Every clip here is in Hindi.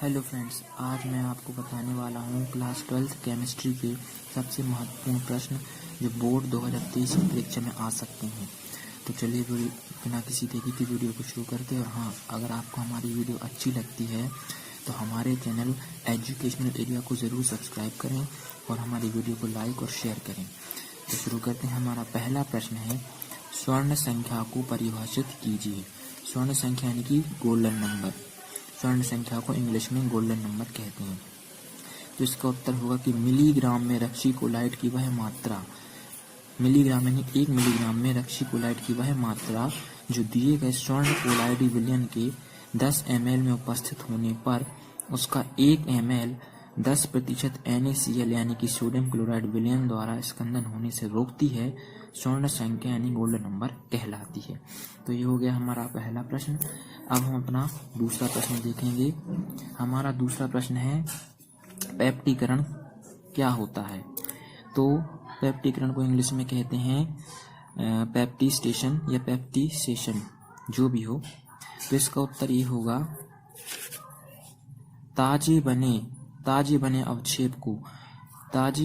हेलो फ्रेंड्स, आज मैं आपको बताने वाला हूँ क्लास 12th केमिस्ट्री के सबसे महत्वपूर्ण प्रश्न जो बोर्ड 2023 की परीक्षा में आ सकते हैं। तो चलिए बिना किसी देरी की वीडियो को शुरू करते हैं। और हाँ, अगर आपको हमारी वीडियो अच्छी लगती है तो हमारे चैनल एजुकेशनल एरिया को ज़रूर सब्सक्राइब करें और हमारी वीडियो को लाइक और शेयर करें। तो शुरू करते हैं। हमारा पहला प्रश्न है, स्वर्ण संख्या को परिभाषित कीजिए। स्वर्ण संख्या यानी कि गोल्डन नंबर। स्वर्ण संख्या को इंग्लिश में गोल्डन नंबर कहते हैं। तो इसका उत्तर होगा कि मिलीग्राम में रक्सीकोलाइड की वह मात्रा, मिलीग्राम यानी 1 मिलीग्राम में रक्सीकोलाइड की वह मात्रा जो दिए गए स्वर्ण कोलाइडी विलयन के 10 ml में उपस्थित होने पर उसका 1 ml 10% NaCl यानी कि सोडियम क्लोराइड विलयन द्वारा स्कंदन होने से रोकती है, स्वर्ण संख्या यानी गोल्डन नंबर कहलाती है। तो ये हो गया हमारा पहला प्रश्न। अब हम अपना दूसरा प्रश्न देखेंगे। हमारा दूसरा प्रश्न है, पेप्टीकरण क्या होता है। तो पेप्टीकरण को इंग्लिश में कहते हैं पेप्टीस्टेशन या पेप्टीसेशन, जो भी हो। तो इसका उत्तर ये होगा, ताजे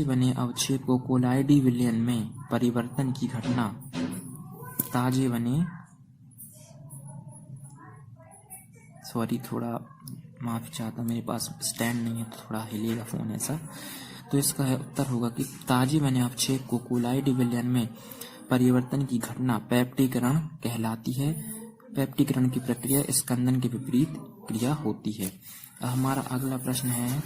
बने अवक्षेप को कोलाइडी विलयन में परिवर्तन की घटना, थोड़ा माफी चाहता हूँ, मेरे पास स्टैंड नहीं है तो थोड़ा हिलेगा फोन ऐसा। तो इसका उत्तर होगा कि ताजे बने अवक्षेप को कोलाइडी विलयन में परिवर्तन की घटना पेप्टीकरण कहलाती है। पेप्टीकरण की प्रक्रिया स्कंदन के विपरीत क्रिया होती है। हमारा अगला प्रश्न है,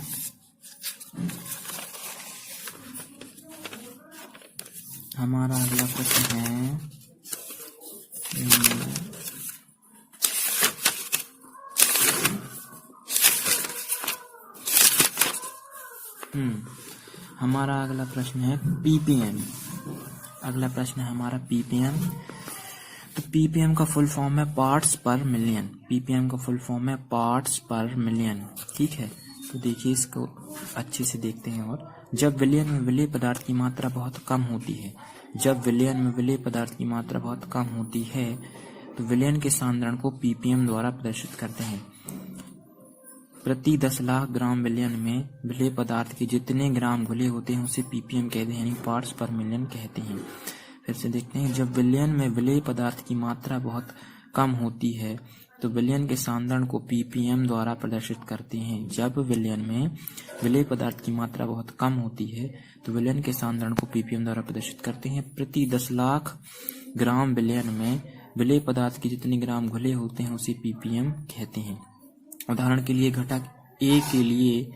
हमारा अगला प्रश्न है पीपीएम। अगला प्रश्न है हमारा पीपीएम। तो पीपीएम का फुल फॉर्म है पार्ट्स पर मिलियन। पीपीएम का फुल फॉर्म है पार्ट्स पर मिलियन, ठीक है। तो देखिए, इसको अच्छे से देखते हैं। और जब विलयन में विलेय पदार्थ की मात्रा बहुत कम होती है, तो विलयन के सांद्रण को पीपीएम द्वारा प्रदर्शित करते हैं। प्रति 10 लाख ग्राम विलयन में विलेय पदार्थ के जितने ग्राम घुले होते हैं उसे पीपीएम कहते हैं, यानी पार्ट्स पर मिलियन कहते हैं। फिर से देखते हैं, जब विलयन में विलेय पदार्थ की मात्रा बहुत कम होती है तो विलयन के सांद्रण को पीपीएम द्वारा प्रदर्शित करते हैं। जब विलयन में विलेय पदार्थ की मात्रा बहुत कम होती है तो विलयन के सांद्रण को पीपीएम द्वारा प्रदर्शित करते हैं। प्रति 10 लाख ग्राम विलयन में विलेय पदार्थ के जितने ग्राम घुले होते हैं उसे पीपीएम कहते हैं। उदाहरण के लिए, घटक ए के लिए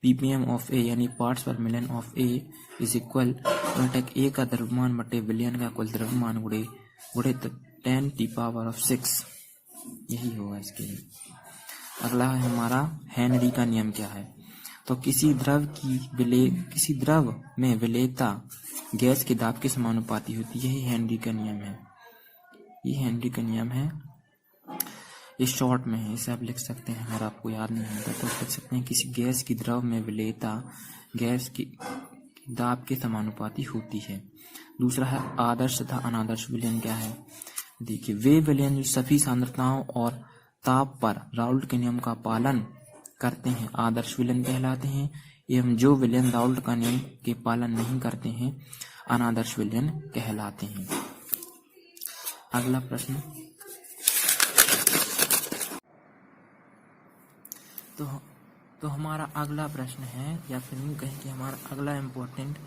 पीपीएम ऑफ ए यानी पार्ट्स पर million of A is equal घटक ए का द्रव्यमान बटे विलयन का कुल द्रव्यमान गुणे 10⁶, यही होगा इसके लिए। अगला है हमारा हेनरी का नियम क्या है। तो किसी द्रव में विलेयता गैस के दाब के समानुपाती होती है, यही हेनरी का नियम है। ये शॉर्ट में है, इसे आप लिख सकते हैं। अगर आपको याद नहीं होता तो लिख सकते हैं, किसी गैस की द्रव में विलेयता गैस की दाब के समानुपाती होती है। दूसरा है आदर्श तथा अनादर्श विलयन क्या है। देखिए, वे विलयन जो सभी सांद्रताओं और ताप पर राउल्ट के नियम का पालन करते हैं आदर्श विलयन कहलाते हैं, एवं जो विलयन राउल्ट का नियम के पालन नहीं करते हैं अनादर्श विलयन कहलाते हैं। अगला प्रश्न, तो हमारा अगला प्रश्न है, या फिर यूँ कहें कि हमारा अगला इम्पोर्टेंट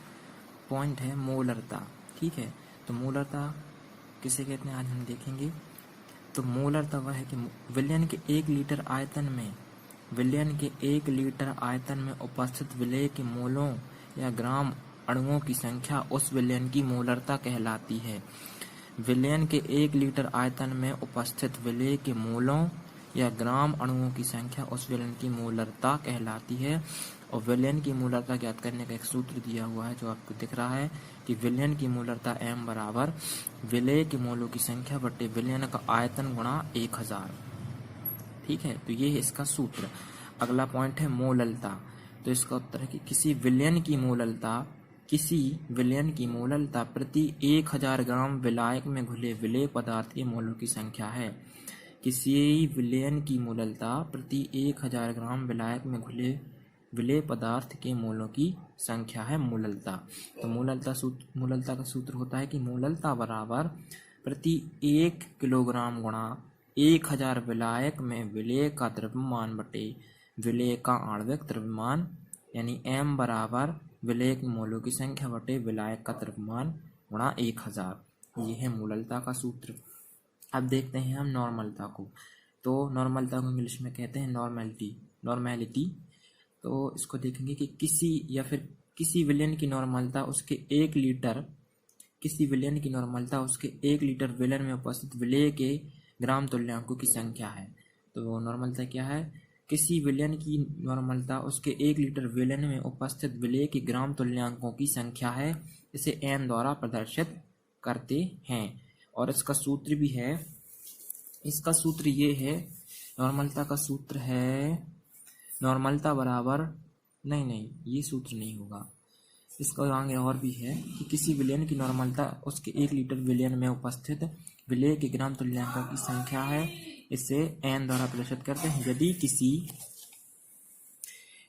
पॉइंट है मोलरता, ठीक है। तो मोलरता किसे कहते हैं आज हम देखेंगे। तो मोलरता वह है कि विलयन के 1 लीटर आयतन में उपस्थित विलेय के मोलों या ग्राम अणुओं की संख्या उस विलयन की मोलरता कहलाती है। विलयन के 1 लीटर आयतन में उपस्थित विलेय के मोलों या ग्राम अणुओं की संख्या उस विलयन की मोलरता कहलाती है। और विलयन की मोलरता ज्ञात करने का एक सूत्र दिया हुआ है जो आपको दिख रहा है कि विलयन की मोलरता M बराबर विलेय के मोलों की संख्या बटे विलयन का आयतन गुणा 1000, ठीक है। तो ये है इसका सूत्र। अगला पॉइंट है मोललता। तो इसका उत्तर है कि किसी विलयन की मोललता प्रति 1000 ग्राम विलायक में घुले विलेय पदार्थ के मोलों की संख्या है। किसी विलयन की मोललता प्रति 1000 ग्राम विलायक में घुले विलेय पदार्थ के मोलों की संख्या है मोललता। तो मोललता का सूत्र होता है कि मोललता बराबर प्रति 1 किलोग्राम गुणा 1000 विलायक में विलेय का द्रव्यमान बटे विलेय का आणविक द्रव्यमान, यानी m बराबर विलेय के मोलों की संख्या बटे विलायक का द्रव्यमान गुणा 1000। ये है मोललता का सूत्र। अब देखते हैं हम नॉर्मलता को। तो नॉर्मलता को इंग्लिश में कहते हैं नॉर्मेलिटी। तो इसको देखेंगे कि किसी विलयन की नॉर्मलता उसके 1 लीटर विलयन में उपस्थित विलेय के ग्राम तुल्यांकों की संख्या है। तो नॉर्मलता क्या है? किसी विलयन की नॉर्मलता उसके 1 लीटर विलयन में उपस्थित विलेय के ग्राम तुल्यांकों की संख्या है। इसे n द्वारा प्रदर्शित करते हैं और इसका सूत्र भी है। इसका सूत्र ये है, नॉर्मलता का सूत्र है नॉर्मलता बराबर नहीं ये सूत्र नहीं होगा, इसका आगे और भी है कि किसी विलयन की नॉर्मलता उसके 1 लीटर विलयन में उपस्थित विलेय के ग्राम तुल्यांकों की संख्या है। इसे n द्वारा प्रदर्शित करते हैं।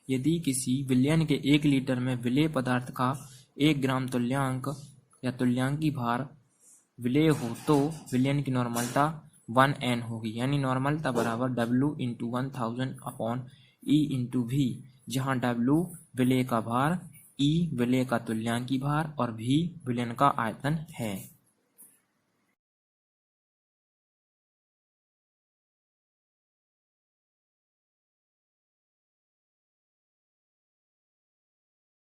यदि किसी विलयन के 1 लीटर में विलेय पदार्थ का 1 ग्राम तुल्यांक या तुल्यांकी भार विलेय हो तो विलयन की नॉर्मलता 1n होगी, यानी नॉर्मलता बराबर W × 1000 अपॉन E × V, जहाँ W विलेय का भार, E विलेय का तुल्यांकी भार और V विलयन का आयतन है।